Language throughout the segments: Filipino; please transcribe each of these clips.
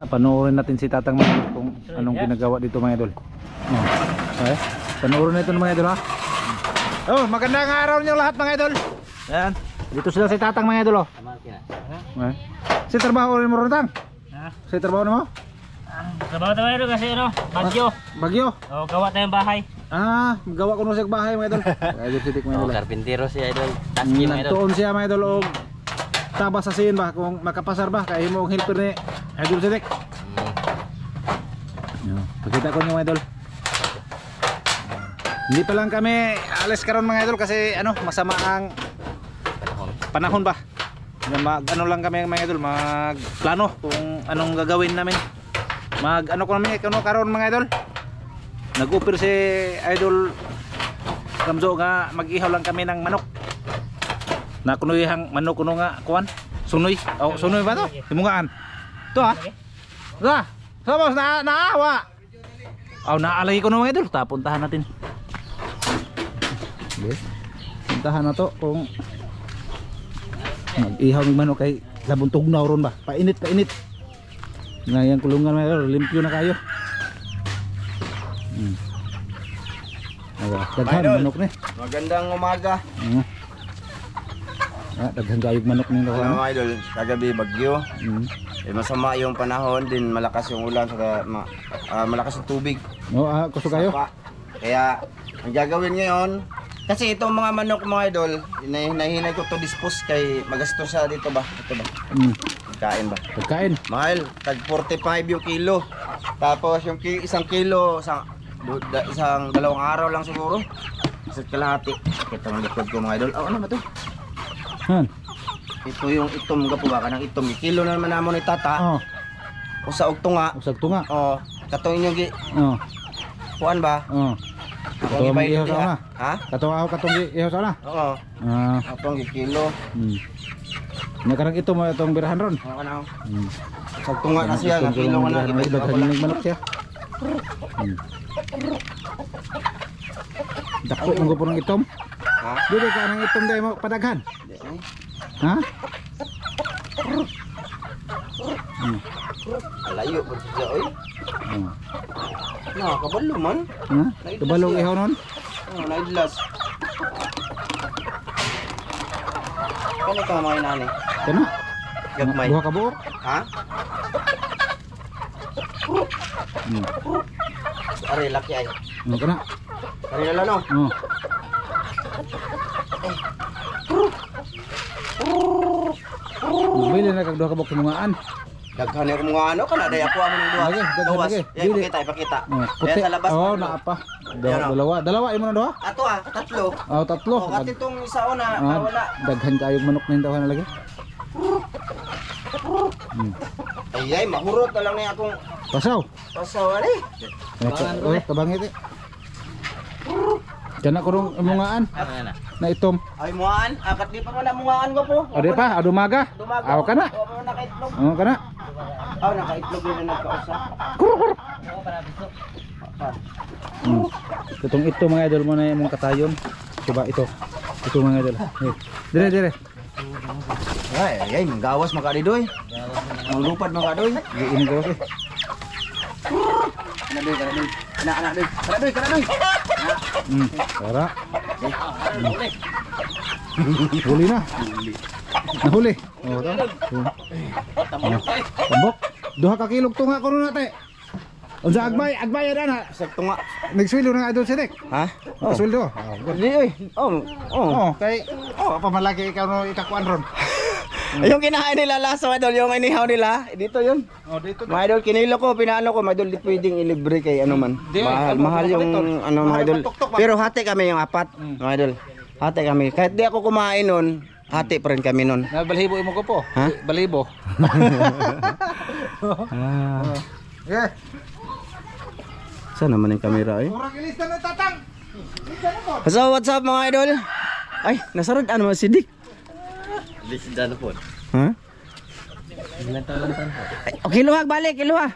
Panoorin natin si Tatang mga idol kung anong ginagawa dito mga idol. Okay. Panoorin natin mga idol ha. Oh, magandang araw niyo lahat mga idol. Ayan. Dito sila si Tatang mga idol oh. Okay. Si trabaho rin mo rin Tang? Ha? Si trabaho mo? Trabaho tayo kasi ano, bagyo. Bagyo? Oh, gawa tayong bahay. Gawa ko nung siya bahay mga idol. Idol sitik mga idol. Karpintero siya idol. Taski mga idol. Nagtuon siya mga idol og tabas sa sin ba kung makapasar ba kay mo ang helper ni Idol Sitik. Pakita ko niyo mga idol. Hindi pa lang kami alis karon mga idol kasi ano masama ang panahon ba. Ano lang kami mga idol, magplano kung anong gagawin namin. Ano ko namin karon mga idol. Nag-offer si Idol Kamzo nga mag-ihaw lang kami ng manok. Na kunuyang manok kuno nga kuan. Sunoy. Oh, sunoy ba to? Himungaan. To ha. Sa. Sabos na naawa. Naalay ko na mga idol. Puntahan natin. Okay. Puntahan na to kung mag-ihaw ng manok kay labong tugnaw ron ba. Painit. Ngayang kulungan mga idol, limpyo na kayo. Daghan manok ni. Magandang umaga. Daghan kayog manok ni Ano mga idol, kagabi bagyo. Masama yung panahon din, malakas yung ulan saka malakas yung tubig. Kuso kayo. Kaya ang gagawin ngayon, kasi itong mga manok mga idol, hinahinay ko to dispose kay magastos siya dito ba? Ito ba? Pagkain ba? Pagkain. Mahal, tag 45 yung kilo. Tapos yung isang kilo, isang dalawang araw lang siguro. Isa't kalahati. Ito ang likod ko mga idol. Ano ba to? Ito yung itom gapo ba kanang itom. Kilo na naman namon ni tata. Usa og tunga. Usag tunga. Katong inyong kuan ba? Katong ihaw sana. Ha? Katong ihaw sana. Oo. Atong kilo. Nakarang ito mo itong birahan ron. Kanang. Usag tunga na siya, nga kilo na Daghan manok siya. Dako mo ko ng itom. Ha? Dili ka nang itom day mo padaghan. Ha? Layo po siya oy. Kabalo man. Kabalong ihaw nun? Naidlas. Kano ka mga inani? Kana? Gagmay. Duha ka buok? Ha? Ari laki ay. Kana? Ari lalo no? Bili na kag duha ka buok himungaan. Daghan yung mga ano kana day ako amo ng duha. Lagi. Ipakita. Puti. Sa labas. Naa pa. Dalawa imo na duha? Ato tatlo. Tatlo. At itong isa una wala. Daghan kayog manok na daw na lagi. Ay, mahurot na lang ni akong Pasaw ali. Kabangit eh. Kana ko rong imungaan. Na itom. Ay muan, akat di pa man muan ko po. Ade pa, adumaga. Aw kana. Nakaitlog. Kana. Nakaitlog na nagkausa. Itong ito mga idol mo na yung katayon. Coba ito. Ito mga idol. Dire. Ay, manggawas makadidoy. Manglupad makadidoy. Giin ko kasi. Kanadoy. Kanadoy. Tara. Huli na. Nahuli. Tambok. Duha ka kilog tunga ko ron nate. Unsa agbay ada na. Sa tunga. Nagsweldo na Idol Sitik. Ha? Sweldo. Di Kay pamalaki ikaw no ikakuan ron. Yung kinain nila laso idol, yung inihaw nila, dito yun. Dito. Mga idol, kinilo ko, pinaano ko, mga idol, di pwedeng ilibre kay ano man. Mahal yung ano mga idol. Pero hati kami yung apat, mga idol. Hati kami. Kahit di ako kumain nun, hati pa rin kami nun. Balibo imo ko po. Ha? Balibo. Yeah. Saan naman yung camera eh? Murag ilista na Tatang. So what's up mga idol? Ay, nasarad ano si Dick? Lisda na po. Ha? Okay, kiluha balik, kiluha.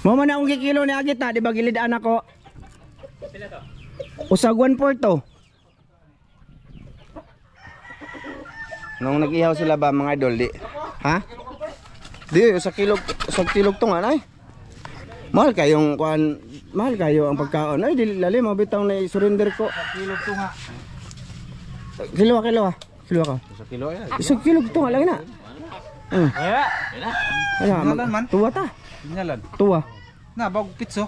Mo man akong kikilo ni Agita, di ba gilidaan ako? Usag 1/4 to. Nung nag-ihaw sila ba mga idol, di? Ha? Di, sa kilog to nga nay. Mahal kayong kuan, mahal kayo ang pagkaon. Ay, dili lalim mabitaw na surrender ko. Kilog to nga. Kilo ka. Sa kilo yan. Isang kilog to nga lang na. Kaya. Tingnalan man. Tuwa ta. Tingnalan. Tuwa. Na bag pitso.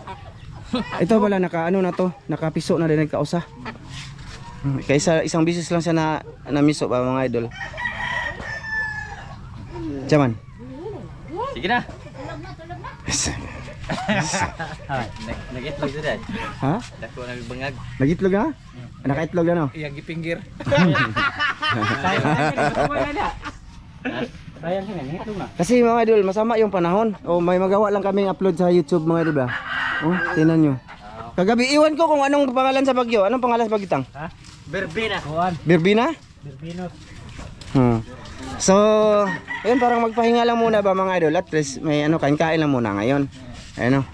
Ito pala naka ano na to, nakapiso na rin nagkausa. Kaysa isang bisis lang siya na miso pa mga idol. Jaman. Sige na. Nag-itlog na dahil. Ha? Dako nagbangag. Nagitlog na? Nakaitlog na no? Iyang gipinggir. Sayang ka na, ito na. Kasi mga idol, masama yung panahon. O may magawa lang kaming upload sa YouTube mga idol ba? Oh, tingnan nyo. Kagabi iwan ko kung anong pangalan sa Bagyo. Anong pangalan sa Bagitang? Ha? Berbina. Kuhan. Birbina? Berbino. So, ayun parang magpahinga lang muna ba mga idol. At least may ano, kain-kain lang muna ngayon. Ayun o.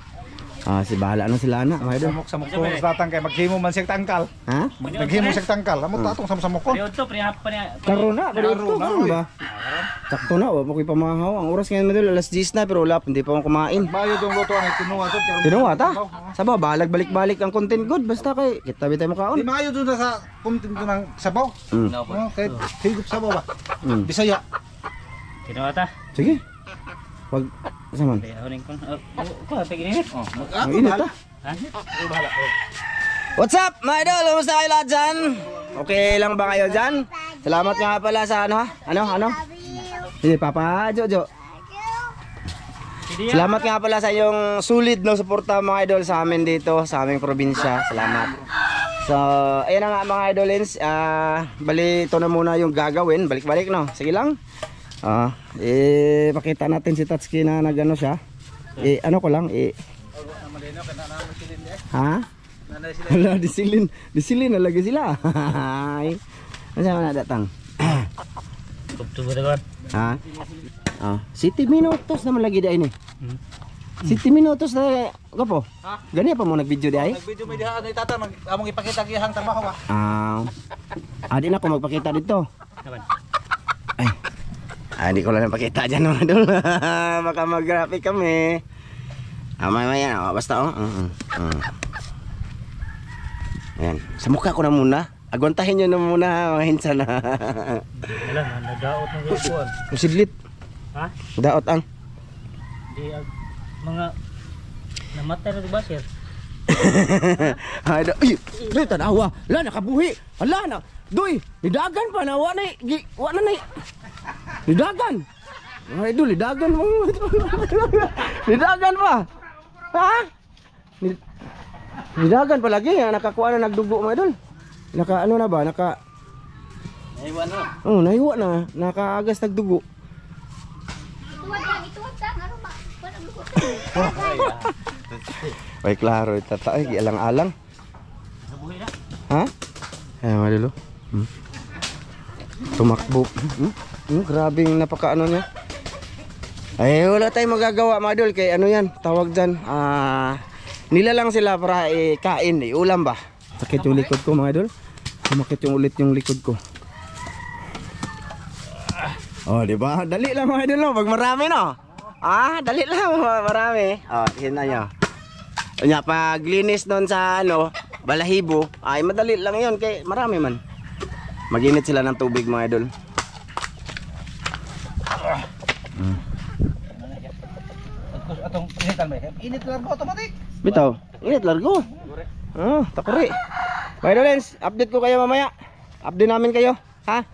Si bahala na sila na mga idol. Samok ko datang kay maghimo man siyang tangkal. Ha? Naghimo siyang tangkal. Amo tatong samok ko. Pero ito, prihap pa niya. Karo na, karon ba? Sakto na, wala pa ko'y pamahaw. Ang oras ngayon madul, alas 10 na pero wala, hindi pa akong kumain. Bayo dong luto ang tinuwa to. Tinuwa ta? Sabaw, balag balik-balik ang content good. Basta kay, kita bitay mo Di kaon. maayo doon sa content ko ng sabaw. No, kay higop sabaw ba? Bisaya. Kinuha ta. Sige. Wag, saman. Huling ko. Ko, paginit. Ang init ta. Ha? What's up mga idol? Kamusta kayo lahat dyan? Okay lang ba kayo dyan? Salamat nga pala sa ano? Sige, Papa Jojo. Salamat nga pala sa iyong sulit na suporta mga idol sa amin dito, sa aming probinsya. Salamat. So, ayan na nga mga idolins. Bali, ito na muna yung gagawin. Balik-balik no? Sige lang. Pakita natin si Tatsuki na nagano siya. Ano ko lang, ha? Wala, disilin na lagi sila. Masama na datang. Tubo na Ha? 7 minutos naman lagi dahil ni. 7 minutos na gapo. Gani pa mo nag-video dahil? Nag-video may diha na tatang among ipakita gihang trabaho ba. Di na ako magpakita dito. Ay, hindi ko lang napakita dyan mga idol. Baka mag-graphic kami. Maya, basta Ayan, sa mukha ko na muna. Agwantahin nyo na muna mga hinsa na. Wala, nadaot ng gapuan. Musidlit. Ha? Daot ang. Di mga namatay na diba sir? Ay, tanawa. Wala, nakabuhi. Wala na. Doy, nidagan pa na. Wala na. Nidagan. Ay, idol, nidagan mo. Nidagan pa. Ha? Nidagan pa lagi. Nakakuha na nagdugo mga idol. Naka ano na ba? Naiwan na. Nahiwa na. Nakaagas nagdugo. Ituwad lang. Ano ba? Walang lukot. Ay, klaro. Tatay, alang-alang. Nabuhi na. Ha? Ay, madalo. Tumakbo. Grabing napakaano niya. Ay, wala tayong magagawa mga idol. Kaya ano yan, tawag dyan. Nilalang sila para kain, ulam ba? Sakit yung likod ko mga idol. Sumakit yung ulit yung likod ko. Di ba? Dali lang mga idol no, pag marami no. Dali lang marami. Tingnan nyo. Kanya pag linis doon sa balahibo, ay madali lang 'yon kay marami man. Maginit sila ng tubig mga idol. Atong initan ba? Init lang automatic. Bitaw, init largo. Takuri. Mga idolens, update ko kayo mamaya. Update namin kayo, ha?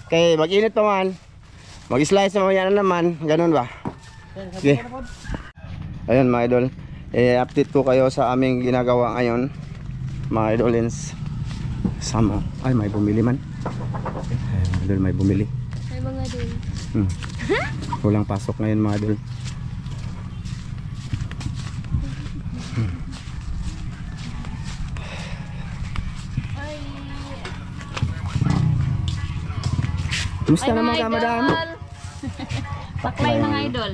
Kay mag-init pa man. Mag-slice mamaya na naman, ganun ba? Sige. Ayun mga idol. Update ko kayo sa aming ginagawa ngayon. Mga idolens. Samo. Ay, may bumili man. Mga idol, may bumili. May mga din. Walang pasok ngayon mga idol. Kumusta naman ka, madam? Paklay mga idol.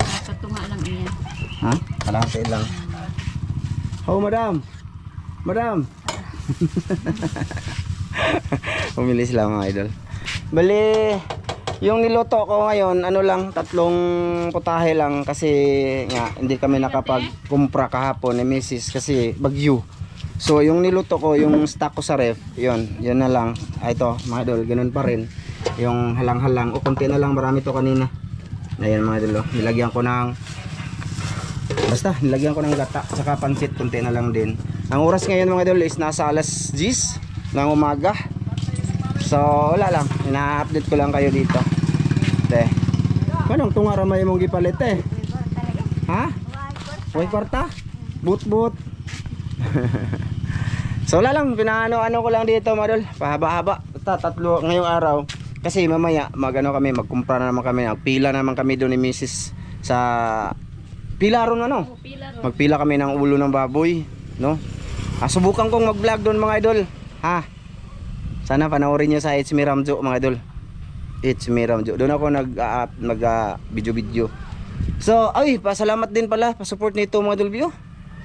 Nakatunga lang iyan. Ha? Kalahati lang. Oh, madam. Madam. Pumili sila mga idol. Bali, yung niluto ko ngayon, ano lang, 3 putahe lang kasi nga hindi kami nakapag-kumpra kahapon ni Mrs. kasi bagyo. So yung niluto ko, yung stock ko sa ref, yun na lang. Ito mga idol, ganun pa rin. Yung halang-halang, o konti na lang, marami to kanina. Ayan mga idol, nilagyan ko ng gata, tsaka pansit, konti na lang din. Ang oras ngayon mga idol is nasa alas 10 ng umaga. So wala lang, ina-update ko lang kayo dito. Te, manong tunga ramay mong gipalit eh? Ha? Way kwarta? But. So wala lang, pinaano ko lang dito mga idol, pahaba-haba. Basta 3 ngayong araw. Kasi mamaya magkumpra na naman kami, magpila naman kami doon ni Mrs. sa pila ron ano. Magpila kami ng ulo ng baboy, no? Subukan kong mag-vlog doon mga idol. Ha? Sana panoorin niyo sa It's Me Ramjo mga idol. It's Me Ramjo. Doon ako nag-video. So, pasalamat din pala, pa-support nito mga idol view.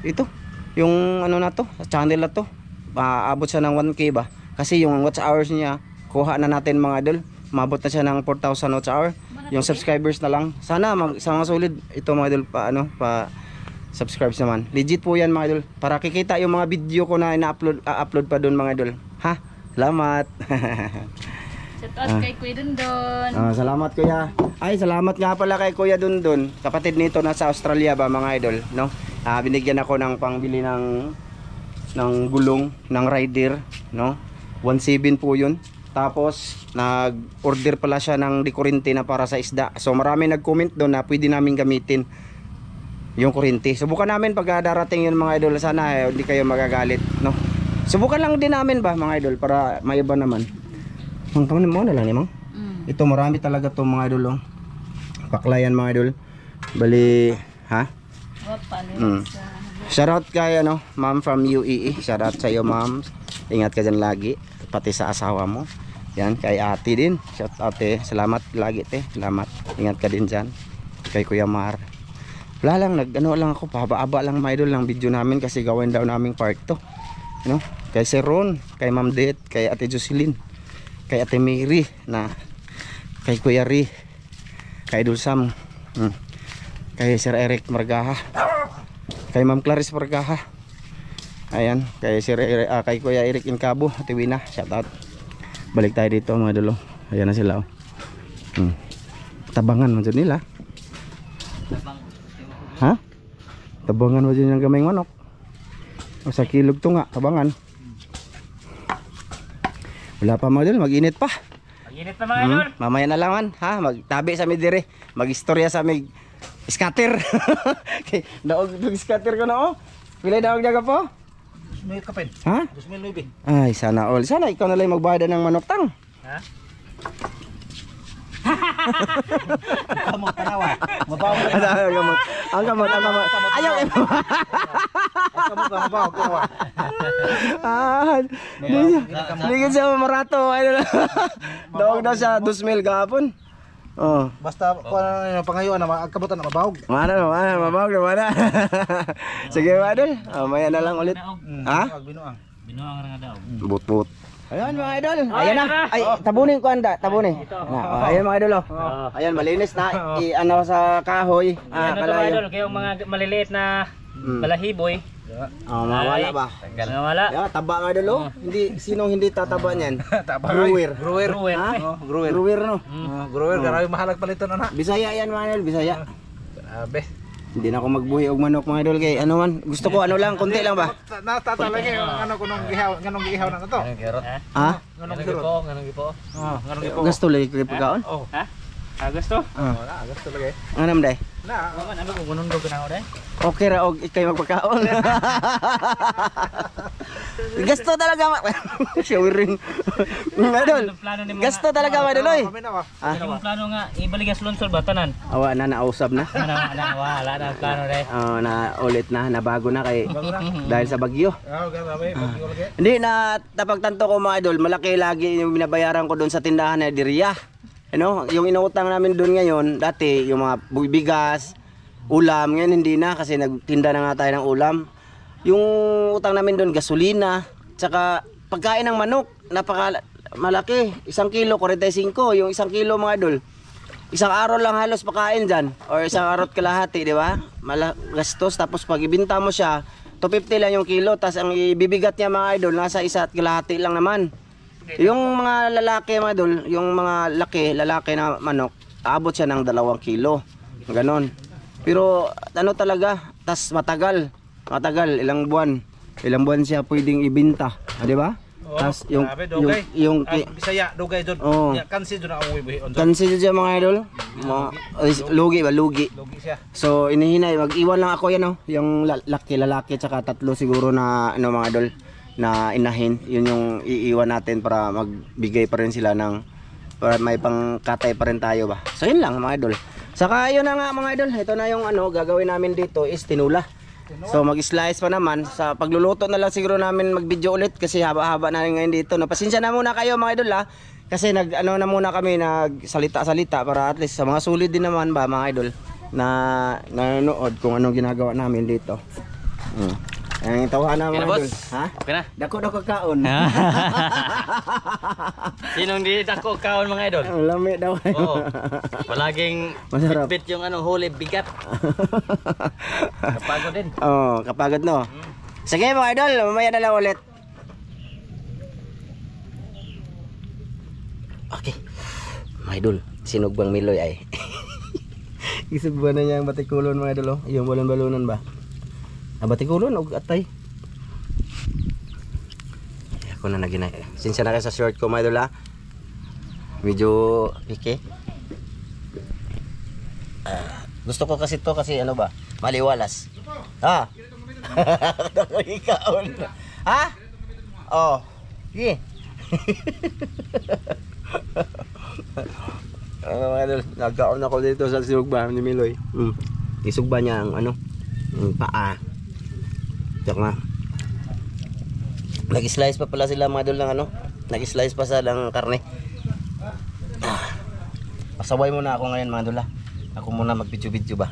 Ito, yung ano na to, channel na to. Aabot siya ng 1K ba? Kasi yung watch hours niya, kuha na natin mga idol. Maabot na siya ng 4,000 watch hour. Yung subscribers na lang. Sana sa mga solid ito mga idol pa subscribe naman. Legit po yan mga idol. Para kikita yung mga video ko na ina-upload pa doon mga idol. Ha? Salamat. Shoutout kay Kuya Dundon. Salamat kuya. Salamat nga pala kay Kuya Dundon. Kapatid nito nasa Australia ba mga idol, no? Binigyan ako ng pangbili ng gulong ng rider, no? 1.7 po 'yun. Tapos nag-order pala siya ng dekurente na para sa isda. So marami nag-comment doon na pwede namin gamitin yung kurente. Subukan namin pag darating yun mga idol. Sana hindi kayo magagalit, no? Subukan lang din namin ba mga idol para maiba naman. Ang kaman mo na lang ni Mang. Ito marami talaga to mga idol, oh. Paklayan mga idol. Bali, ha? Shoutout kay ma'am from UAE. Shoutout sa iyo ma'am. Ingat ka dyan lagi. Pati sa asawa mo. Yan, kay ate din. Shoutout salamat lagi Salamat. Ingat ka din dyan. Kay Kuya Mar. Wala lang, lang ako. Pahaba-aba lang mga idol ng video namin kasi gawin daw naming part to. Kay Sir Ron, kay Ma'am Det, kay Ate Jocelyn, kay Ate Mary, kay Kuya Ri, kay Dulsam, kay Sir Eric Margaha, kay Ma'am Clarice Margaha. Ayan, kay kay Kuya Eric Incabo, Ate Wina, shout out. Balik tayo dito mga idol. Ayan na sila, oh. Tabangan mo dyan nila. Ha? Tabangan mo dyan yung gamay manok. O sa kilog to nga, tabangan. Wala pa mga idol, mag-init pa. Mag-init pa mga idol. Mamaya na lang man, ha? Magtabi sa midire, mag-istorya sa mig scatter. Okay, daog scatter ko na, oh. Pilay daog daga po? 2,000 kapin. Ha? 2,000. Ay, sana all. Sana ikaw na lang magbayad ng manok tang. Ha? Kamot tanawa. Mabaw ka. Ang gamot. Ayaw eh. Kamot ba mabaw ko. Ligid siya marato. Daog daw siya 2,000 kahapon. Oh. Basta pangayuan na agkabutan na mabawog. Mabawag na mana. Sige idol. Maya na lang ulit. Ha? Binuang. Binuang ra nga daw. But. Ayan mga idol. Ayan na. Ay, tabunin ko anda, tabunin. Ayan mga idol. Ayan malinis na. Ano sa kahoy. Ano to mga idol, kayong mga maliliit na balahiboy. Mawala ba? Nawala. Taba mga idol. Sinong hindi tataba niyan? Grower. Ha? Grower. Grower no. Grower grabe mahalag paliton na. Bisaya yan mga idol, Bisaya. Grabe. Hindi na ako magbuhi og manok mga idol kay ano man. Gusto ko konti lang ba? Natatalagay yung ganong gihaw na to. Ha? Ganong gipo. Ganong gipo. Gusto lagi ko pagkaon? Ha? Gusto? Wala, gusto lagi. Ano day? Na, Ano ko gunong do kana ore? Okay ra og ikay magpagkaon. Gasto talaga showering. Idol. Gasto talaga mga idol oy. kami na ba? Yung plano nga ibaligas lonsol ba tanan? Awa na nausab na. Wala na ang plano re. Na ulit na nabago na kay dahil sa bagyo. Grabe, bagyo lagi. Hindi na napagtanto ko mga idol, malaki lagi yung binabayaran ko doon sa tindahan na Diria. Yung inuutang namin doon ngayon, dati yung mga bigas, ulam, ngayon hindi na kasi nagtinda na nga tayo ng ulam. Yung utang namin doon, gasolina, tsaka pagkain ng manok, malaki. 1 kilo, 45. Yung 1 kilo mga idol. Isang araw lang halos pakain dyan. Or isang araw at kalahati, di ba? Gastos. Tapos pag ibinta mo siya, 250 lang yung kilo. Tapos ang ibibigat niya mga idol, nasa 1 at kalahati lang naman. Yung mga lalaki mga idol, yung mga lalaki na manok, aabot siya ng 2 kilo. Ganon. Pero ano talaga, tas matagal, ilang buwan siya pwedeng ibenta, di ba? Tas yung Bisaya dugay doon. Oh. Kansi doon ang uwi on. Kansi dyan mga idol, lugi ba, lugi. Logi siya. So inihinay, mag-iwan lang ako yan yung lalaki tsaka 3 siguro na mga idol na inahin, yun yung iiwan natin para magbigay pa rin sila ng, para may pangkatay pa rin tayo ba. So yun lang mga idol. Saka yun na nga mga idol, ito na yung gagawin namin dito is tinula. So mag-slice pa naman, sa pagluluto na lang siguro namin mag-video ulit kasi haba-haba na rin ngayon dito. Pasensya na muna kayo mga idol kasi na muna kami nagsalita-salita para at least sa mga sulit din naman ba mga idol na nanonood kung anong ginagawa namin dito. Ang tawahan na mga idol. Ha? Okay na. Dako kaon. Sinong di dako kaon mga idol? Lami daw. Oo. Palaging Masarap. bit yung huli bigat. Kapagod din. Oh, kapagod no. Sige mga idol, mamaya na lang ulit. Okay. Mga idol, sinugbang miloy ay. Isugban na niya ang batikulon mga idol, yung balon-balonan ba? Batikulon o atay. Ako na naginay. Sinsya na kayo sa short ko mga idol Medyo piki. Gusto ko kasi to kasi ano ba? Maliwalas. Ha? Ikaon. Ha? Oh. Sige. Mga idol, nagkaon ako dito sa sinugba ni Miloy. Isugba niya ang ang paa. Tsaka nag-slice pa pala sila mga idol ng nag-slice pa sa ng karne. Pasaway muna ako ngayon mga idol Ako muna mag-video ba.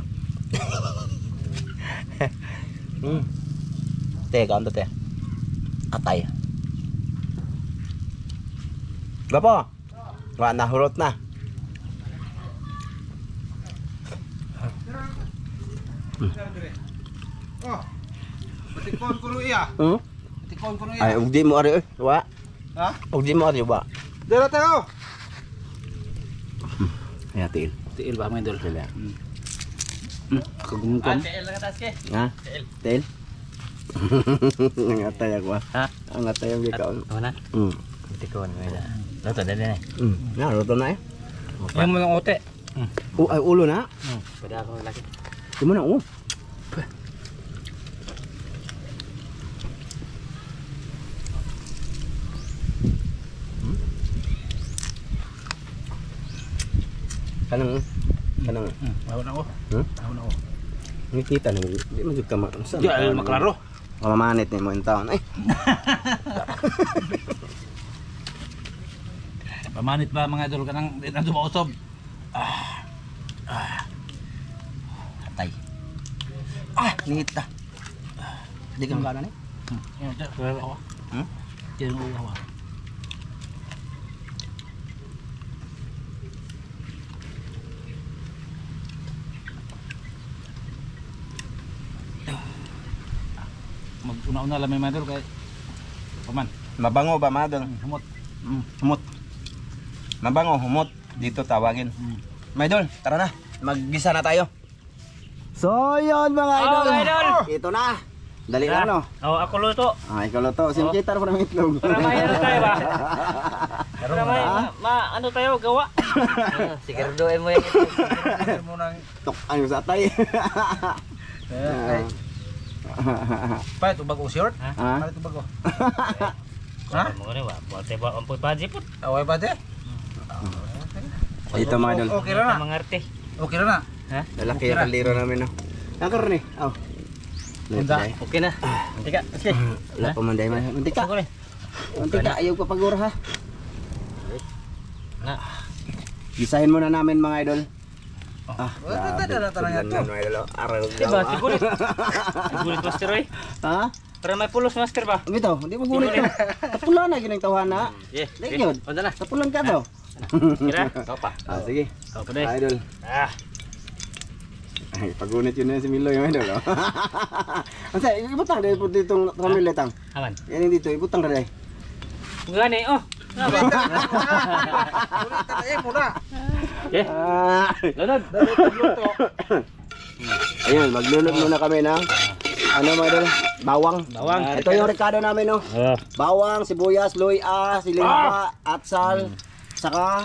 Teka, ano te? Atay. Gapo. Nahurot na. Oh. Batikon ko iya. Batikon ko iya. Ay, ugdi mo ari wa. Ha? Ugdi mo ari ba? Dira tayo. Ay, tiil. Tiil ba mga idol? Kagumungkon. Tiil lang atas ke. Ha? Tiil. Ngatay ako. Ha? Ang ngatay ang gikaon. Ano na? Batikon mo ida. Luto na din Na, luto na Yung mo ng ote. Ay, ulo na. Pwede ako laki. Di mo na, Kanang. Awan ako. Awan ako. Nakita na, di mo jud ka Di ay maklaro. Mamanit ni mo yung taon. Ay, Pamanit ba mga idol kanang nandun mausob. atay. Nita. Di ka magana ni? Klaro ako. Diyan ang uwa. Mag-una-una lang may mga idol kay Paman. Mabango ba, madol? Humot. Humot. Mabango, humot. Dito tawagin. Maidol, tara na. Maggisa na tayo. So, yun mga idol. mga idol. Ito na. Dali lang, no? Oh, ako luto. Ikaw luto. Sinukita rin ng itlog. Para may ano tayo ba? Para may ano tayo gawa. Siguraduhin mo yung ito. Tok, ano sa atay. Pa ito bago short? Ha? Pa ito bago. Ha? Mo ni wa, bote ba ampoy paji put. Away pa de? Ito mga idol. Okay na na. Mangarte. Okay na na. Ha? Lalaki yung kaldero namin, no? Ang karne. Handa. Okay na. Mantika. Sige. Wala pa manday man. Mantika. Mantika, ayaw pa pagura ha. Na. Gisahin muna namin mga idol. Wala na tanong yan to. Mga idol. Araw. Diba, sigurit. Sigurit Master Roy. Ha? Para may pulos master ba? Bitaw, hindi mo gunit to. Tapulan na ginang tawhana. Yeah. Like yun. Unsa na? Tapulan ka to. Kira. Ikaw pa. Sige. Ako pa Idol. Ay, pagunit yun na si Milo yung idol. Ansa, ibutang dahil po ditong ramiletang. Aman. Yan yung dito, ibutang ka dahil. Gani oh. Ano ba? Lunod. Ayun, maglulog muna kami ng ano mga idol? Bawang. Bawang. Ito yung rekado namin, no? Bawang, sibuyas, luya, silingba, atsal, saka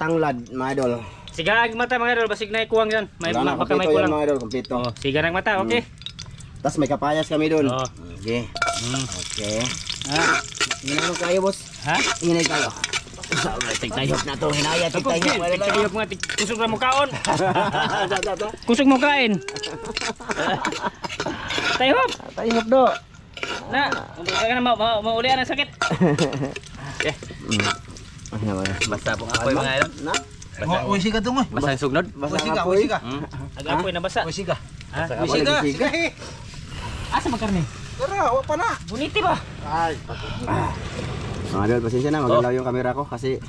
tanglad, mga idol. Siga ang mata mga idol, basig na ikuwang yan. May Wala na, baka may kompleto yan, kulang. mga idol, kompleto. Oh, siga ng mata, okay. Tapos may kapayas kami dun. Oh. Okay. Okay. Ah, Hinayok kayo, boss. ha? Hinay kayo. Tigtayok na to, hinaya, tigtayok. Tigtayok mga kusog na mo kaon. Kusog mo kain. Tayok. Tayok do. Na, kaya na maulian ang sakit. Basta po apoy mga idol. Na? Uy, siga to mo. Basta yung sugnod. Basta Siga, apoy. siga. Agapoy na basa. Uy, siga. Ha? Uy, siga. Siga. Asa magkarni? Tara, wa pa na. Buniti ba? Mga idol, pasensya na, magalaw yung camera ko kasi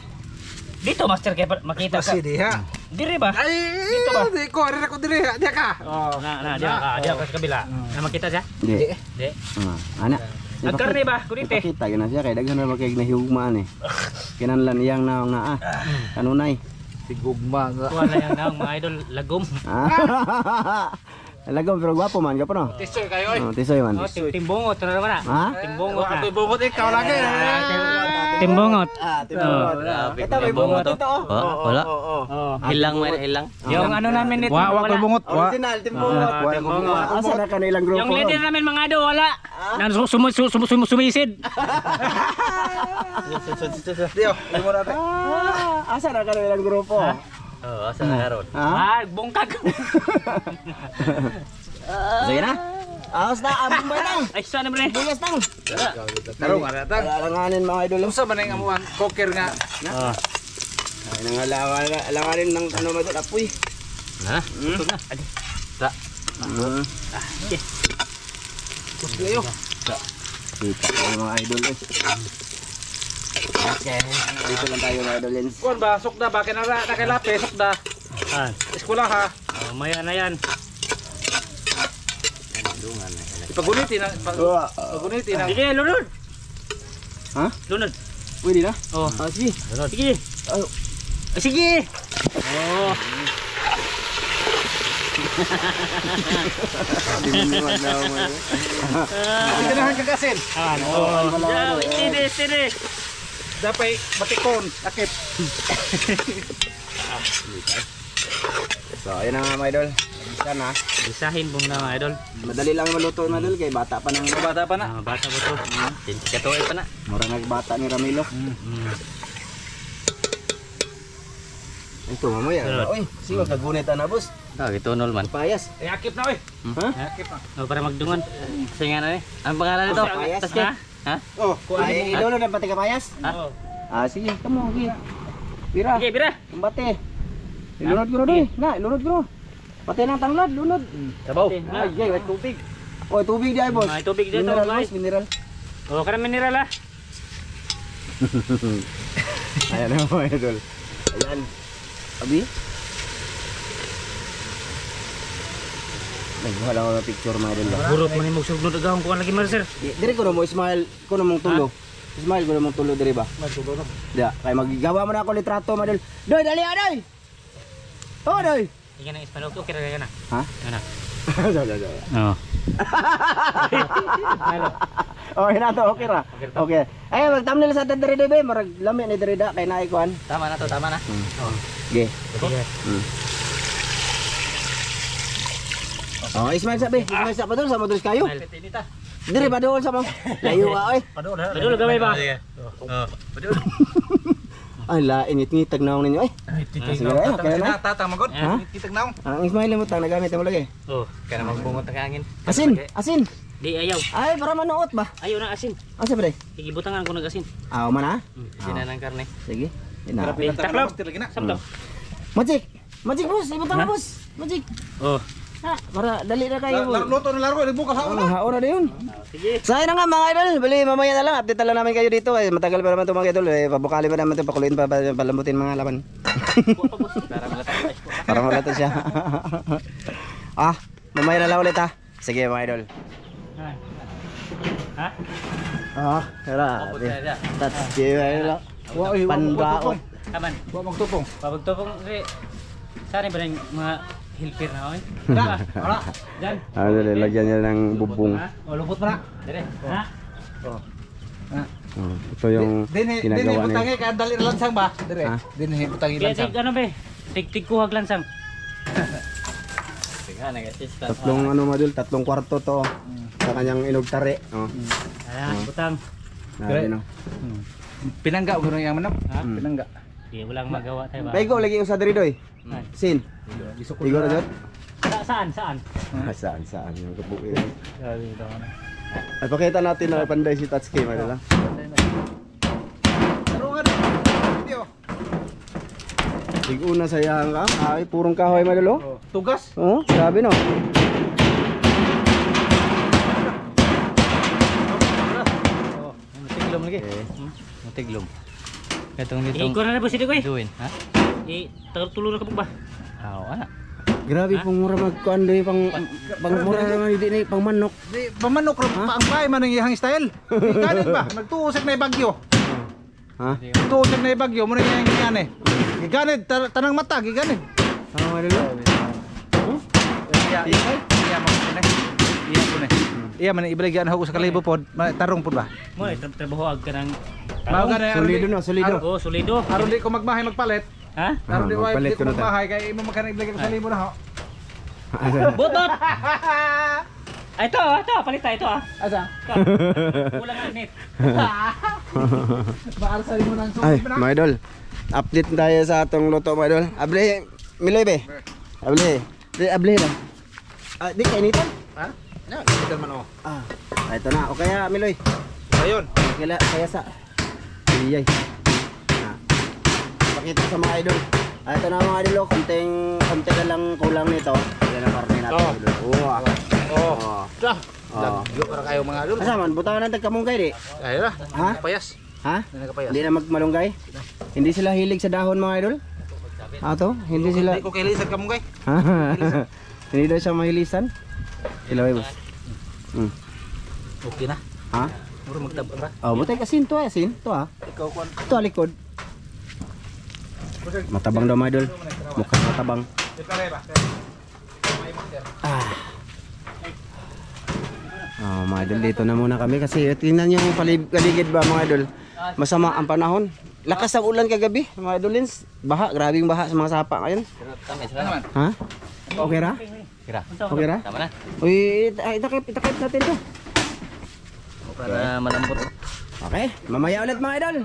Dito master kaya makita ka. Kasi diha. Dire ba? Ay, Dito ba? di ko, rin ako diri. Diya ka. Oh, dia ka sa kabila. Na makita siya? di. Di. Ana. Nagkarni ba? Kuniti. Kita gina siya kay daghan na magkay nahigugmaan eh. Kinanlan iyang naong naa. Kanunay. Sigugma nga. Kuha na yan ang mga idol lagom. Lagom pero gwapo man gapo no. Tisoy kayo oy. Tisoy man. Oh, timbungot na naman ah. Ha? Timbungot na. Ako'y bungot ikaw lagi. Timbungot. Grabe. Ito may bungot ito oh. Wala. Oh. Hilang mo hilang. Yung ano namin nito. Wa ko bungot. Wa. Original timbungot. timbungot. Asa na kanilang grupo? Yung leader namin mga idol wala. Nang sumisid. Dio, imo natin. Asa na kanilang grupo? Oh, asa na karon? Ha? Ah, bongkag. Sige na. Aos na, abong baytang. Ay, saan naman eh? Buyas tang. Taro nga natang. Alanganin mga idol. Unsa man ang amuang cocker nga? Ay nangalanganin ng ano mga idol apoy. Na. Ito na. Adi. Sa. Gusto kayo. Kita tayo mga idol eh. Okay. Dito lang tayo mga idol lens. Kuan ba sukda ba kinara na kay lape sukda. Ah, Eskwela ha. maya na yan. Ipaguniti na paguniti na. Sige, lunod. Ha? Lunod. Pwede na? Oh, Sige. sige. Oh. Sige. Oh. Ganahan kag asin. Oh, itidi. Dapay batikon akit. So ayun na nga mga idol. Isa na. Isahin mo na mga idol. Madali lang maluto mga idol kay bata pa nang Bata pa na. Bata mo to. Katuoy pa na. mura nagbata ni Ramilo. Ito mamaya. Oy, sige kagunit na boss. Ah, gitu man. Payas. Ay akip na oy. Ha? Akip na. Oh, para magdungan. Singa na ni. Ang pangalan nito? Payas. Taske. Ha? Oh, Ay, ilolo na pati ka payas? Oh. Ah, sige, kamo, sige. Pira. Sige, bira. Kumbate. Ilunod ko rin. Na, ilunod ko. Pati ng tanglad, lunod. Sabaw. Ay, jay, wait tubig. Oy, tubig di ay boss. May tubig dito, Mineral boy. boss, mineral. Oh, kana mineral ah. Ayan na mga idol. Ayan. Abi. Nagbuha lang ako ng picture mga idol. Burot man imong sugnod agahon ko lagi sir. Diri ko na mo, Ismail, ko na mong tulo. Ismail, ko na mong tulo diri ba? magtulo na. Da, kay magigawa mo na ako litrato mga idol. Doy, dali adoy. Oh, doy. Ikan ang ispano ko kira na. Ha? Ana. Da. Oh. Oh, hinato, okay ra. Okay. Ay, mag-thumbnail sa diri be, marag lami ni diri da kay naay kuan. Tama na to, tama na. Okay. Sige. Oh, Ismail sabi, Ismail sa padol sa modus kayo. Tinita. Diri pa dool sa mo. Layo ka oy. Padol ha. Badul gamay ba? Oh. Ay, la ingit-ngitag naong ninyo ay. Sige na, okay na. Tatang magod. Ha? Kitag naong. Ang Ismail mo tang nagamit mo lagi. Oh. Kaya na magbungot ang hangin. Asin. Di ayaw. Ay, para manuot ba? Ayaw na asin. Asa ba day? Igibutangan ko nag-asin. Aw man ha. Sina ng karne. Sige. Ina. Taklop. Lagi na. Samto. Magic. Magic boss, ibutang na boss. Magic. Oh. Ha, para dali na kayo. Luto na largo, bukas ako na. Haon na yun. Sige. Sayang na nga mga idol, bali mamaya na lang, update na lang namin kayo dito. Matagal pa naman ito mga idol, pabukali pa naman ito, pakuluin pa, palambutin mga laban. Para malata siya. Mamaya na lang ulit ha. Sige mga idol. Ha? Tara. Kaya That's good. Pandaot. Aman. Huwag magtupong. Pabagtupong kasi saan ba yung mga hilpir na ako? Wala. Diyan. Lagyan niya ng bubong. Ha? O, lupot mo na. Dire. Ha? Ito yung Dinhi ginagawa butangi, niya. kaya dali lansang ba? Dire. Ha? Dinhi butangi Kaya lansang. tig ano be? Tig kuhag lansang. Sige, nag-assistant. Tatlong kwarto to. Sa kanyang inugtari. Ayan, butang. Grabe no. Pinangga ko yung manok. Ha? Pinangga. Di walang magawa tayo ba? Paigo lagi usa diri doy. Sin. Isukod Igo na jud. Saan? Saan? Saan yung kabuki. Grabe ito. Ay pakita natin na panday si Tatsuki madala. Tarungan. Video. Tig-una sa yang ka. Ay purong kahoy madalo. Tugas. Oh, grabe no. Matiglom lagi. Matiglom. Katong dito. Iko na po sila ko eh. Duin, ha? Tulungan ka po ba? Ana. Grabe pong mura magkuan doy pang mura naman hindi ni pang manok. Di pamanok ro pa ang bay man ang iyang style. Ganit ba? Nagtuusik na bagyo. Ha? Nagtuusik na bagyo mo na yang gani. Giganit tanang mata giganit. Ano madalo? Iya mo na. Iya mo na. Iya man ibaligyan ako sa kalibo pod, tarong pod ba? Mo trabaho ag ka ng Mao gani Solido no, solido. Oh, solido. Aron di ko magbahay magpalit. Ha? Aron di magpalit ko ko na ta. magbahay kay imo magkanang ibaligyan ko sa libo na ho. Botot! Ay, ito, palita ito ah. Asa? Kulang ang net. Baar sa libo nang Ay, suki na. mga idol. Update tayo sa atong luto mga idol. Able, Miloy be. Able lang. Di kainitan. Ha? Na, kita man oh. Ito na. O kaya Miloy. Ayun. Kaya sa. Iyay. Pakita sa mga idol. Ito na mga idol. Konti na lang kulang nito. Yan ang karne natin. Oh. Dah. Dagyo para kayo mga idol. Asa man, butangan ng tagkamunggay di. Ayun na. Ha? Payas. Ha? Nakapayas. Hindi na magmalunggay? Hindi sila hilig sa dahon mga idol? To? Hindi sila. Hindi ko kailisag ka mong gay. Hindi daw siya mahilisan? Ilaway boss. Okay na. Ha? Muro magtabang ra. Oh, butay asin to, asin. To ha. Ikaw kon. Ito likod. Matabang daw mga idol. Mukhang matabang. Depare ba? Mga idol, dito na muna kami kasi tingnan niyo yung paligid ba mga idol. Masama ang panahon. Lakas ang ulan kagabi, mga idolins. Baha, grabing baha sa mga sapa ngayon. Tama sila. Ha? Okay ra? Kira. Okay ra? Tama na. Uy, itakip natin to. Para malambot. Okay, mamaya ulit mga idol.